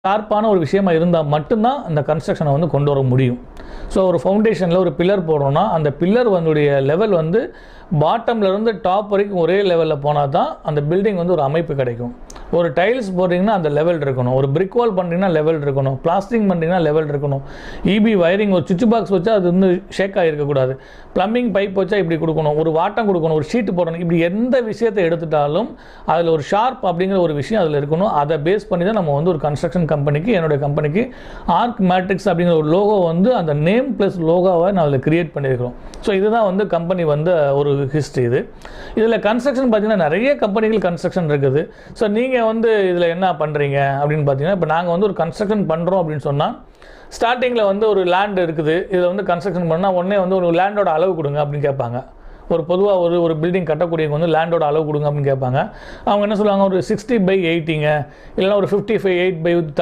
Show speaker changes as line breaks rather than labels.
ஷார்ப்பான ஒரு விஷயமா இருந்தால் மட்டும்தான் அந்த கன்ஸ்ட்ரக்ஷனை வந்து கொண்டு வர முடியும். ஸோ ஒரு ஃபவுண்டேஷனில் ஒரு பில்லர் போடுறோன்னா அந்த பில்லர் வந்துடைய லெவல் வந்து பாட்டம்லேருந்து டாப் வரைக்கும் ஒரே லெவலில் போனால் தான் அந்த பில்டிங் வந்து ஒரு அமைப்பு கிடைக்கும். ஒரு டைல்ஸ் போடுறீங்கன்னா அந்த லெவல் இருக்கணும், ஒரு பிரிக் வால் பண்ணுறீங்கன்னா லெவல் இருக்கணும், பிளாஸ்டிங் பண்ணுறீங்கன்னா லெவல் இருக்கணும், இபி வயரிங் ஒரு சுவிட்ச் பாக்ஸ் வச்சா அது வந்து ஷேக் ஆகிருக்கக்கூடாது, ப்ளம்பிங் பைப் வச்சா இப்படி கொடுக்கணும், ஒரு வாட்டம் கொடுக்கணும், ஒரு ஷீட்டு போடணும். இப்படி எந்த விஷயத்தை எடுத்துட்டாலும் அதில் ஒரு ஷார்ப் அப்படிங்கிற ஒரு விஷயம் அதில் இருக்கணும். அதை பேஸ் பண்ணி தான் நம்ம வந்து ஒரு கன்ஸ்ட்ரக்ஷன் கம்பெனிக்கு, என்னுடைய கம்பெனிக்கு ஆர்க் மேட்ரிக்ஸ் அப்படிங்கிற ஒரு லோகோ வந்து அந்த நேம் ப்ளஸ் லோகோவை நான் அதில் கிரியேட் பண்ணியிருக்கிறோம். ஸோ இதுதான் வந்து கம்பெனி வந்து ஒரு ஹிஸ்ட்ரி. இதில் கன்ஸ்ட்ரக்ஷன் பார்த்தீங்கன்னா நிறைய கம்பெனிகள் கன்ஸ்ட்ரக்ஷன் இருக்குது. ஸோ நீங்கள் வந்து இதில் என்ன பண்ணுறீங்க அப்படின்னு பார்த்தீங்கன்னா, இப்போ நாங்கள் வந்து ஒரு கன்ஸ்ட்ரக்ஷன் பண்ணுறோம் அப்படின்னு சொன்னால் ஸ்டார்டிங்கில் வந்து ஒரு லேண்ட் இருக்குது, இதில் வந்து கன்ஸ்ட்ரக்ஷன் பண்ணால் உடனே வந்து ஒரு லேண்டோட அளவு கொடுங்க அப்படின்னு கேட்பாங்க. ஒரு பொதுவாக ஒரு பில்டிங் கட்டக்கூடியவங்க வந்து லேண்டோட அளவு கொடுங்க அப்படின்னு கேட்பாங்க. அவங்க என்ன சொல்லுவாங்க, ஒரு 60/80ங்க, இல்லைனா ஒரு 55/8/30